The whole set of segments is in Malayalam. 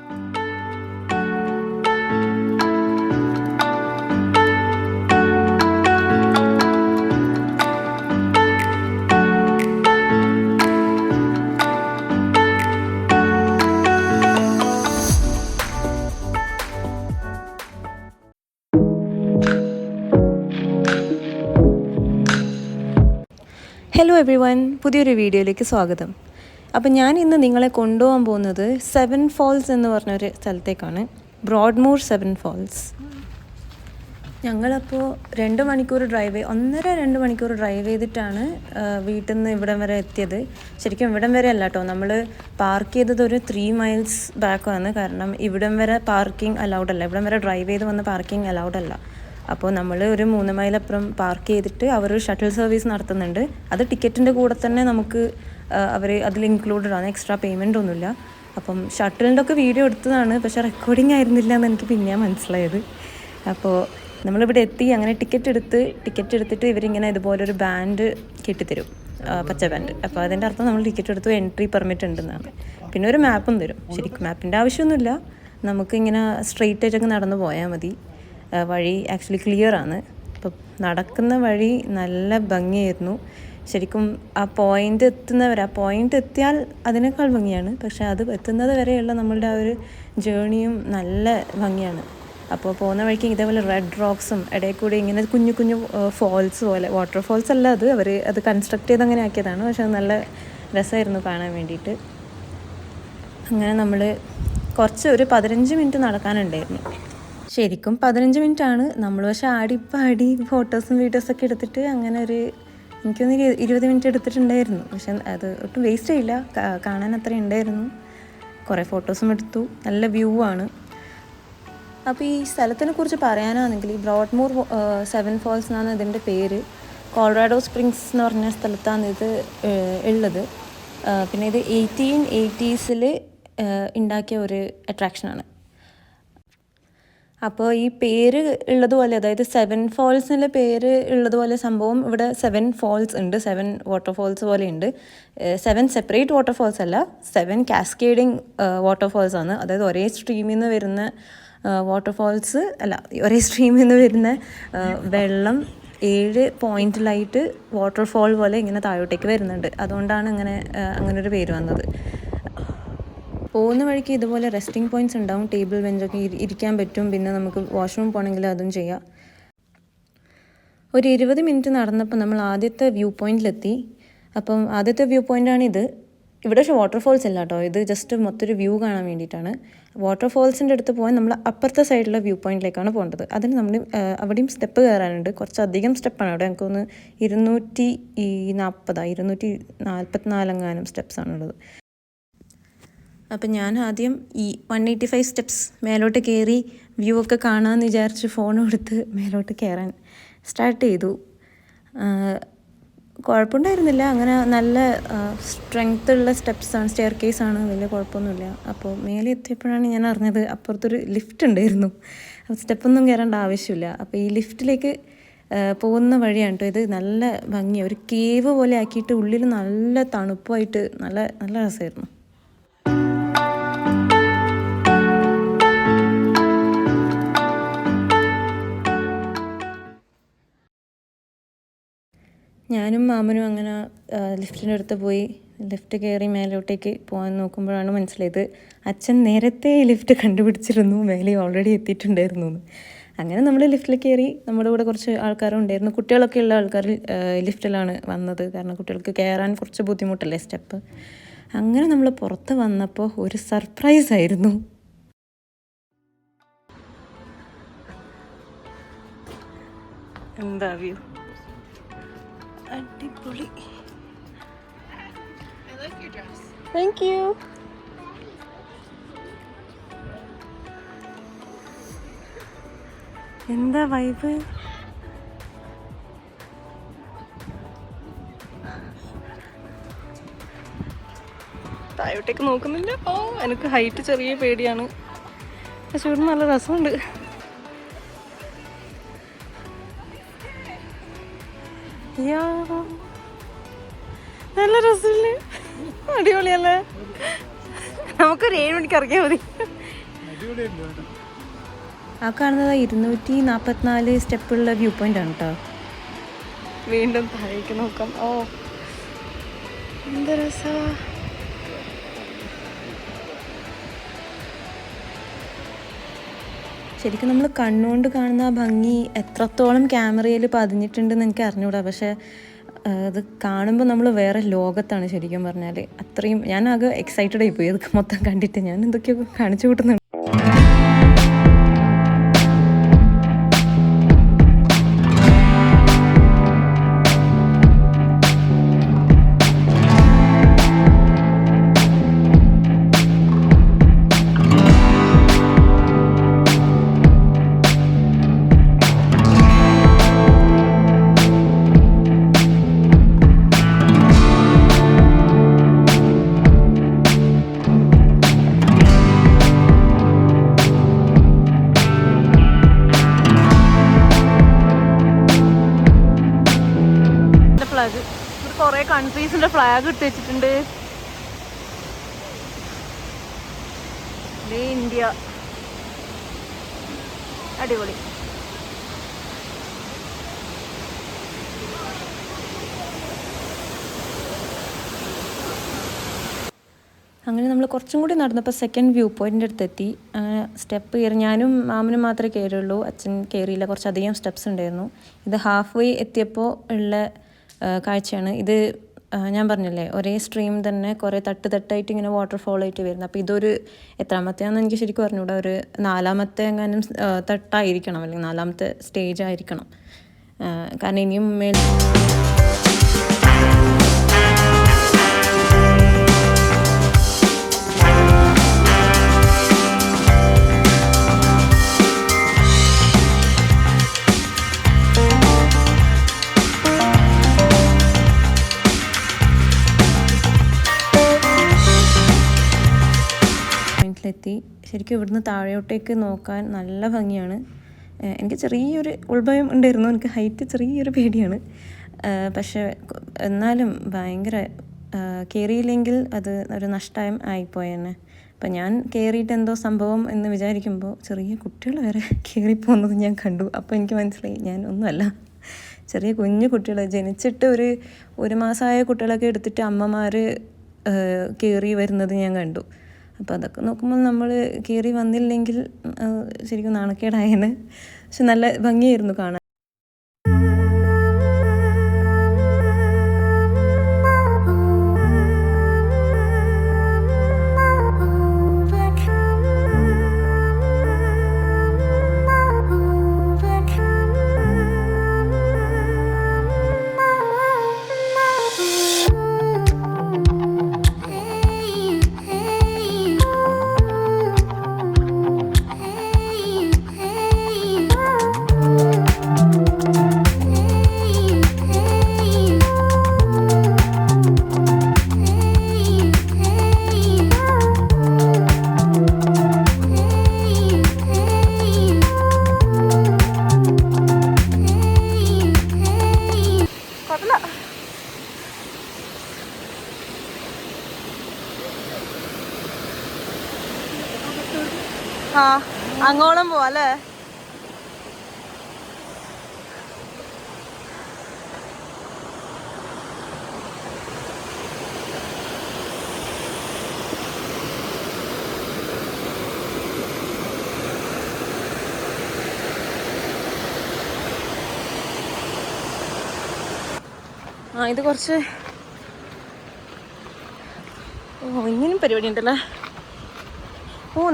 ഹലോ എവ്രി വൺ, പുതിയൊരു വീഡിയോയിലേക്ക് സ്വാഗതം. അപ്പം ഞാൻ ഇന്ന് നിങ്ങളെ കൊണ്ടുപോകാൻ പോകുന്നത് 7 ഫാൾസ് എന്ന് പറഞ്ഞൊരു സ്ഥലത്തേക്കാണ്. ബ്രോഡ്മൂർ 7 ഫാൾസ്. ഞങ്ങളപ്പോൾ 2 മണിക്കൂർ ഡ്രൈവ് 1.5-2 മണിക്കൂർ ഡ്രൈവ് ചെയ്തിട്ടാണ് വീട്ടിൽ നിന്ന് ഇവിടം വരെ എത്തിയത്. ശരിക്കും ഇവിടം വരെ അല്ല കേട്ടോ, നമ്മൾ പാർക്ക് ചെയ്തത് ഒരു 3 മൈൽസ് ബാക്കാണ്. കാരണം ഇവിടം വരെ പാർക്കിംഗ് അലൗഡ് അല്ല, ഇവിടം വരെ ഡ്രൈവ് ചെയ്ത് വന്ന് പാർക്കിംഗ് അലൗഡ് അല്ല. അപ്പോൾ നമ്മൾ ഒരു 3 മൈലപ്പുറം പാർക്ക് ചെയ്തിട്ട് അവർ ഷട്ടിൽ സർവീസ് നടത്തുന്നുണ്ട്. അത് ടിക്കറ്റിൻ്റെ കൂടെ തന്നെ നമുക്ക് അവർ അതിൽ ഇൻക്ലൂഡഡ് ആണ്, എക്സ്ട്രാ പേയ്മെൻ്റ് ഒന്നുമില്ല. അപ്പം ഷട്ടിലിൻ്റെ ഒക്കെ വീഡിയോ എടുത്തതാണ്, പക്ഷേ റെക്കോർഡിങ് ആയിരുന്നില്ല എന്ന് എനിക്ക് പിന്നെയാണ് മനസ്സിലായത്. അപ്പോൾ നമ്മളിവിടെ എത്തി, അങ്ങനെ ടിക്കറ്റ് എടുത്തിട്ട് ഇവരിങ്ങനെ ഇതുപോലൊരു ബാൻഡ് കെട്ടിത്തരും, പച്ച ബാൻഡ്. അപ്പോൾ അതിൻ്റെ അർത്ഥം നമ്മൾ ടിക്കറ്റ് എടുത്തു, എൻട്രി പെർമിറ്റ് ഉണ്ടെന്നാണ്. പിന്നെ ഒരു മാപ്പും തരും. ശരിക്കും മാപ്പിൻ്റെ ആവശ്യമൊന്നുമില്ല, നമുക്കിങ്ങനെ സ്ട്രെയിറ്റ് ആയിട്ടൊക്കെ നടന്നു പോയാൽ മതി. വഴി ആക്ച്വലി ക്ലിയർ ആണ്. അപ്പോൾ നടക്കുന്ന വഴി നല്ല ഭംഗിയായിരുന്നു. ശരിക്കും ആ പോയിൻ്റ് എത്തിയാൽ അതിനേക്കാൾ ഭംഗിയാണ്. പക്ഷേ അത് എത്തുന്നത് വരെയുള്ള നമ്മളുടെ ആ ഒരു ജേണിയും നല്ല ഭംഗിയാണ്. അപ്പോൾ പോകുന്ന വഴിക്ക് ഇതേപോലെ റെഡ് റോക്സും ഇടയിൽ കൂടി ഇങ്ങനെ കുഞ്ഞു കുഞ്ഞു ഫോൾസ് പോലെ, വാട്ടർ ഫോൾസ് അല്ല അത് കൺസ്ട്രക്ട് ചെയ്ത് അങ്ങനെ ആക്കിയതാണ്. പക്ഷെ അത് നല്ല രസമായിരുന്നു കാണാൻ വേണ്ടിയിട്ട്. അങ്ങനെ നമ്മൾ ഒരു 15 മിനിറ്റ് നടക്കാനുണ്ടായിരുന്നു. ശരിക്കും 15 മിനിറ്റാണ് നമ്മൾ, പക്ഷേ ആടിപ്പാടി ഫോട്ടോസും വീഡിയോസൊക്കെ എടുത്തിട്ട് അങ്ങനെ എനിക്കൊന്ന് 20 മിനിറ്റ് എടുത്തിട്ടുണ്ടായിരുന്നു. പക്ഷെ അത് ഒട്ടും വേസ്റ്റ് ആയില്ല, കാണാൻ അത്ര ഉണ്ടായിരുന്നു. കുറേ ഫോട്ടോസും എടുത്തു, നല്ല വ്യൂ ആണ്. അപ്പോൾ ഈ സ്ഥലത്തിനെ കുറിച്ച് പറയാനാണെങ്കിൽ ഈ ബ്രോഡ്മൂർ 7 ഫാൾസ് എന്നാണ് ഇതിൻ്റെ പേര്. കൊളറാഡോ സ്പ്രിങ്സ് എന്ന് പറഞ്ഞ സ്ഥലത്താണ് ഇത് ഉള്ളത്. പിന്നെ ഇത് 1880s ഉണ്ടാക്കിയ ഒരു അട്രാക്ഷനാണ്. അപ്പോൾ ഈ പേര് ഉള്ളതുപോലെ, അതായത് 7 ഫാൾസിൻ്റെ പേര് ഉള്ളതുപോലെ സംഭവം ഇവിടെ 7 ഫാൾസ് ഉണ്ട്, 7 വാട്ടർഫോൾസ് പോലെ ഉണ്ട്. 7 സെപ്പറേറ്റ് വാട്ടർഫോൾസ് അല്ല, 7 കാസ്കേഡിങ് വാട്ടർഫോൾസ് ആണ്. അതായത് ഒരേ സ്ട്രീമിൽ നിന്ന് വരുന്ന വാട്ടർഫോൾസ് അല്ല, ഒരേ സ്ട്രീമിൽ നിന്ന് വരുന്ന വെള്ളം 7 പോയിന്റിലായിട്ട് വാട്ടർഫോൾ പോലെ ഇങ്ങനെ താഴോട്ടേക്ക് വരുന്നുണ്ട്. അതുകൊണ്ടാണ് അങ്ങനൊരു പേര് വന്നത്. പോകുന്ന വഴിക്ക് ഇതുപോലെ റെസ്റ്റിംഗ് പോയിൻറ്റ്സ് ഉണ്ടാവും, ടേബിൾ ബെഞ്ചൊക്കെ ഇരിക്കാൻ പറ്റും. പിന്നെ നമുക്ക് വാഷ്റൂം പോകണമെങ്കിൽ അതും ചെയ്യാം. ഒരു 20 മിനിറ്റ് നടന്നപ്പോൾ നമ്മൾ ആദ്യത്തെ വ്യൂ പോയിൻറ്റിലെത്തി. അപ്പം ആദ്യത്തെ വ്യൂ പോയിൻ്റാണിത്. ഇവിടെ പക്ഷേ വാട്ടർഫോൾസ് ഇല്ല കേട്ടോ, ഇത് ജസ്റ്റ് മൊത്തം വ്യൂ കാണാൻ വേണ്ടിയിട്ടാണ്. വാട്ടർഫോൾസിൻ്റെ അടുത്ത് പോകാൻ നമ്മൾ അപ്പുറത്തെ സൈഡിലുള്ള വ്യൂ പോയിൻറ്റിലേക്കാണ് പോകേണ്ടത്. അതിന് നമ്മൾ അവിടെയും സ്റ്റെപ്പ് കയറാനുണ്ട്, കുറച്ചധികം സ്റ്റെപ്പാണ് അവിടെ. എനിക്കൊന്ന് 244 സ്റ്റെപ്സാണുള്ളത്. അപ്പം ഞാൻ ആദ്യം ഈ 185 സ്റ്റെപ്സ് മേലോട്ട് കയറി വ്യൂ ഒക്കെ കാണാമെന്ന് വിചാരിച്ച് ഫോൺ എടുത്ത് മേലോട്ട് കയറാൻ സ്റ്റാർട്ട് ചെയ്തു. കുഴപ്പമുണ്ടായിരുന്നില്ല, അങ്ങനെ നല്ല സ്ട്രെങ്ത് ഉള്ള സ്റ്റെപ്സാണ്, സ്റ്റെയർ കേസാണ്, വലിയ കുഴപ്പമൊന്നുമില്ല. അപ്പോൾ മേലെ എത്തിയപ്പോഴാണ് ഞാൻ അറിഞ്ഞത് അപ്പുറത്തൊരു ലിഫ്റ്റ് ഉണ്ടായിരുന്നു. അപ്പോൾ സ്റ്റെപ്പൊന്നും കയറേണ്ട ആവശ്യമില്ല. അപ്പോൾ ഈ ലിഫ്റ്റിലേക്ക് പോകുന്ന വഴിയാണ് കേട്ടോ ഇത്. നല്ല ഭംഗിയാണ്, ഒരു കേവ് പോലെ ആക്കിയിട്ട് ഉള്ളിൽ നല്ല തണുപ്പായിട്ട് നല്ല നല്ല രസമായിരുന്നു. ഞാനും മാമനും അങ്ങനെ ലിഫ്റ്റിൻ്റെ അടുത്ത് പോയി ലിഫ്റ്റ് കയറി മേലോട്ടേക്ക് പോകാൻ നോക്കുമ്പോഴാണ് മനസ്സിലായത് അച്ഛൻ നേരത്തെ ലിഫ്റ്റ് കണ്ടുപിടിച്ചിരുന്നു, മേലെ ഓൾറെഡി എത്തിയിട്ടുണ്ടായിരുന്നു എന്ന്. അങ്ങനെ നമ്മൾ ലിഫ്റ്റിൽ കയറി. നമ്മുടെ കൂടെ കുറച്ച് ആൾക്കാരും ഉണ്ടായിരുന്നു, കുട്ടികളൊക്കെ ഉള്ള ആൾക്കാർ ലിഫ്റ്റിലാണ് വന്നത്. കാരണം കുട്ടികൾക്ക് കയറാൻ കുറച്ച് ബുദ്ധിമുട്ടല്ലേ സ്റ്റെപ്പ്. അങ്ങനെ നമ്മൾ പുറത്ത് വന്നപ്പോൾ ഒരു സർപ്രൈസ് ആയിരുന്നു. എന്താ വ്യൂ, അടിപൊളി. Thank you. എന്താ വൈബ്. താഴോട്ടേക്ക് നോക്കുന്നില്ല. എനിക്ക് ഹൈറ്റ് ചെറിയ പേടിയാണ്, പക്ഷെ ഇവിടെ നല്ല രസമുണ്ട്. നല്ല രസമില്ലേ, അടിപൊളിയല്ലേ. നമുക്കൊരു 7 മണിക്ക് ഇറങ്ങിയാൽ മതി. ആ കാണുന്നത് 244 സ്റ്റെപ്പുള്ള വ്യൂ പോയിന്റ് ആണ് കേട്ടോ. വീണ്ടും താഴേക്ക് നോക്കാം. ഓ എന്ത് രസാ. ശരിക്കും നമ്മൾ കണ്ണുകൊണ്ട് കാണുന്ന ആ ഭംഗി എത്രത്തോളം ക്യാമറയിൽ പതിഞ്ഞിട്ടുണ്ടെന്ന് എനിക്ക് അറിഞ്ഞൂടാ. പക്ഷേ അത് കാണുമ്പോൾ നമ്മൾ വേറെ ലോകത്താണ് ശരിക്കും പറഞ്ഞാൽ. അത്രയും ഞാനാകെ എക്സൈറ്റഡ് ആയിപ്പോയി അതൊക്കെ മൊത്തം കണ്ടിട്ട്. ഞാൻ എന്തൊക്കെയോ കാണിച്ചു കൂട്ടുന്നുണ്ട്. ഫ്ലാഗ് കുറേ കൺട്രീസിന്റെ ഫ്ലാഗ് ഇട്ട് വെച്ചിട്ടുണ്ട്. ഇന്ത്യ അടിപൊളി. അങ്ങനെ നമ്മൾ കുറച്ചും കൂടി നടന്നപ്പോൾ സെക്കൻഡ് വ്യൂ പോയിൻ്റിൻ്റെ അടുത്തെത്തി. അങ്ങനെ സ്റ്റെപ്പ് കയറി. ഞാനും മാമനും മാത്രമേ കയറിയുള്ളൂ, അച്ഛൻ കയറിയില്ല. കുറച്ചധികം സ്റ്റെപ്സ് ഉണ്ടായിരുന്നു. ഇത് ഹാഫ് വേ എത്തിയപ്പോൾ ഉള്ള കാഴ്ചയാണ് ഇത്. ഞാൻ പറഞ്ഞില്ലേ, ഒരേ സ്ട്രീം തന്നെ കുറേ തട്ടായിട്ട് ഇങ്ങനെ വാട്ടർഫോൾ ആയിട്ട് വരുന്നത്. അപ്പോൾ ഇതൊരു എത്രാമത്തെയാണെന്ന് എനിക്ക് ശരിക്കും പറഞ്ഞുകൂടാ. ഒരു 4ാമത്തെ എങ്ങാനും തട്ടായിരിക്കണം, അല്ലെങ്കിൽ 4ാമത്തെ സ്റ്റേജ് ആയിരിക്കണം. കാരണം ഇനിയും എത്തി. ശരിക്കും ഇവിടുന്ന് താഴോട്ടേക്ക് നോക്കാൻ നല്ല ഭംഗിയാണ്. എനിക്ക് ചെറിയൊരു ഉൾഭയം ഉണ്ടായിരുന്നു. എനിക്ക് ഹൈറ്റ് ചെറിയൊരു പേടിയാണ്. പക്ഷേ എന്നാലും ഭയങ്കര കയറിയില്ലെങ്കിൽ അത് ഒരു നഷ്ടം ആയിപ്പോയെന്നെ. അപ്പം ഞാൻ കയറിയിട്ട് എന്തോ സംഭവം എന്ന് വിചാരിക്കുമ്പോൾ ചെറിയ കുട്ടികൾ വരെ കയറിപ്പോകുന്നത് ഞാൻ കണ്ടു. അപ്പോൾ എനിക്ക് മനസ്സിലായി ഞാൻ ഒന്നുമല്ല. ചെറിയ കുഞ്ഞു കുട്ടികൾ, ജനിച്ചിട്ട് ഒരു മാസമായ കുട്ടികളൊക്കെ എടുത്തിട്ട് അമ്മമാർ കയറി വരുന്നത് ഞാൻ കണ്ടു. അപ്പോൾ അതൊക്കെ നോക്കുമ്പോൾ നമ്മൾ കയറി വന്നില്ലെങ്കിൽ ശരിക്കും നാണക്കേടായേനെ. പക്ഷെ നല്ല ഭംഗിയായിരുന്നു കാണാൻ. ആ അങ്ങോളം പോവാ അല്ലേ? ആ ഇത് കുറച്ച് ഇങ്ങനെയും പരിപാടി ഉണ്ടല്ലേ.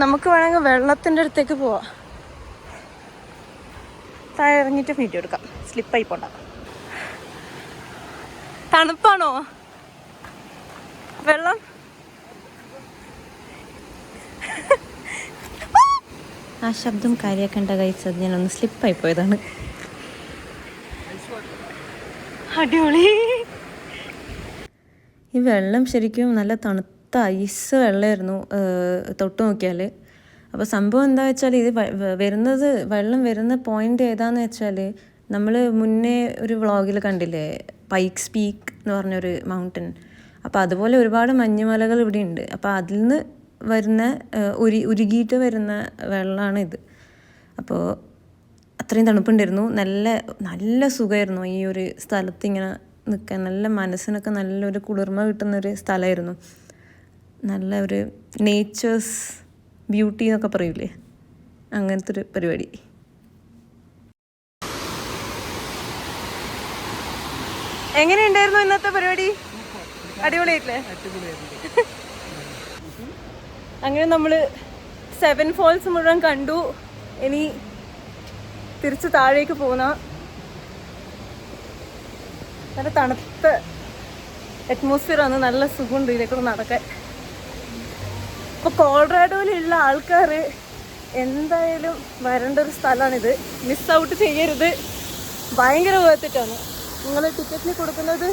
നമുക്ക് വേണമെങ്കിൽ വെള്ളത്തിൻ്റെ അടുത്തേക്ക് പോവാം. താഴെ ഇറങ്ങിയിട്ട് വീഡിയോ എടുക്കാം. സ്ലിപ്പായി പോണ്ട. തണുപ്പാണോ വെള്ളം? ആ ശബ്ദം കാര്യാക്കണ്ട കഴിച്ചത്, ഞാനൊന്ന് സ്ലിപ്പായി പോയതാണ്. അടിപൊളി. ഈ വെള്ളം ശരിക്കും നല്ല തണുത്ത ഐസ് വെള്ളമായിരുന്നു തൊട്ട് നോക്കിയാൽ. അപ്പോൾ സംഭവം എന്താ വെച്ചാൽ ഇത് വെള്ളം വരുന്ന പോയിന്റ് ഏതാന്ന് വെച്ചാൽ, നമ്മൾ മുന്നേ ഒരു വ്ളോഗിൽ കണ്ടില്ലേ പൈക്സ് പീക്ക് എന്ന് പറഞ്ഞൊരു മൗണ്ടൻ. അപ്പോൾ അതുപോലെ ഒരുപാട് മഞ്ഞുമലകൾ ഇവിടെ ഉണ്ട്. അപ്പോൾ അതിൽ നിന്ന് വരുന്ന ഉരുകിയിട്ട് വരുന്ന വെള്ളമാണിത്. അപ്പോൾ അത്രയും തണുപ്പുണ്ടായിരുന്നു. നല്ല നല്ല സുഖമായിരുന്നു ഈ ഒരു സ്ഥലത്ത് ഇങ്ങനെ നിൽക്കാൻ. നല്ല മനസ്സിനൊക്കെ നല്ലൊരു കുളിർമ കിട്ടുന്നൊരു സ്ഥലമായിരുന്നു. നല്ല ഒരു നേച്ചേഴ്സ് ബ്യൂട്ടി എന്നൊക്കെ പറയൂലേ, അങ്ങനത്തെ ഒരു പരിപാടി. എങ്ങനെയുണ്ടായിരുന്നു ഇന്നത്തെ പരിപാടി? അടിപൊളിയായിട്ടില്ലേ? അങ്ങനെ നമ്മൾ 7 falls മുഴുവൻ കണ്ടു. ഇനി തിരിച്ച് താഴേക്ക് പോകുന്ന നല്ല തണുത്ത അറ്റ്മോസ്ഫിയറാണ്. നല്ല സുഖമുണ്ട് ഇതിലേക്കൂടെ നടക്കാൻ. ഇപ്പോൾ കൊളറാഡോയിലുള്ള ആൾക്കാർ എന്തായാലും വരേണ്ട ഒരു സ്ഥലമാണിത്. മിസ് ഔട്ട് ചെയ്യരുത്. ഭയങ്കര വേർത്തിട്ടാണ്. നിങ്ങൾ ടിക്കറ്റിന് കൊടുക്കുന്നത്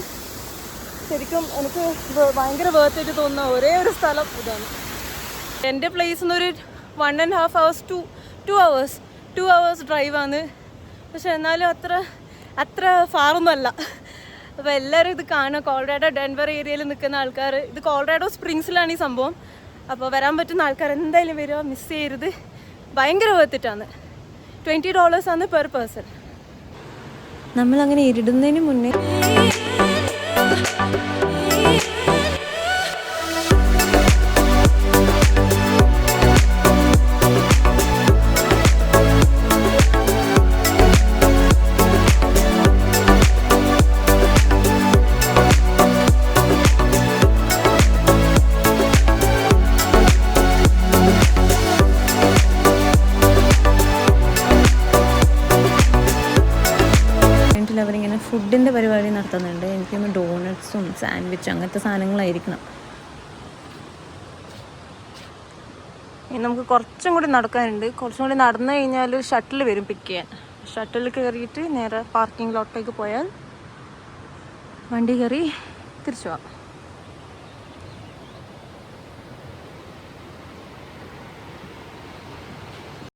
ശരിക്കും എനിക്ക് ഭയങ്കര വേർത്തായിട്ട് തോന്നുന്ന ഒരേ ഒരു സ്ഥലം ഇതാണ്. എൻ്റെ പ്ലേസിൽ നിന്നൊരു 1.5 hours to 2 hours ഡ്രൈവാണ്. പക്ഷെ എന്നാലും അത്ര ഫാറൊന്നും അല്ല. അപ്പോൾ എല്ലാവരും ഇത് കാണുക. കൊളറാഡോ ഡെൻവർ ഏരിയയിൽ നിൽക്കുന്ന ആൾക്കാർ, ഇത് കൊളറാഡോ സ്പ്രിങ്സിലാണ് ഈ സംഭവം. അപ്പോൾ വരാൻ പറ്റുന്ന ആൾക്കാർ എന്തായാലും വരിക, മിസ് ചെയ്യരുത്. ഭയങ്കര വേർത്തിട്ടാണ്. $20 ആണ് പെർ പേഴ്സൺ. നമ്മളങ്ങനെ ഇരുടുന്നതിന് മുന്നേ അവരിങ്ങനെ ഫുഡിൻ്റെ പരിപാടി നടത്തുന്നുണ്ട്. എനിക്കൊന്ന് ഡോണറ്റ്സും സാൻഡ്വിച്ച് അങ്ങനത്തെ സാധനങ്ങളായിരിക്കണം. ഇനി നമുക്ക് കുറച്ചും കൂടി നടക്കാനുണ്ട്. കുറച്ചും കൂടി നടന്നു കഴിഞ്ഞാൽ ഷട്ടിൽ വരും പിക്ക് ചെയ്യാൻ. ഷട്ടിൽ കയറിയിട്ട് നേരെ പാർക്കിംഗ് ലോട്ടിലേക്ക് പോയാൽ വണ്ടി കയറി തിരിച്ചു പോവാം.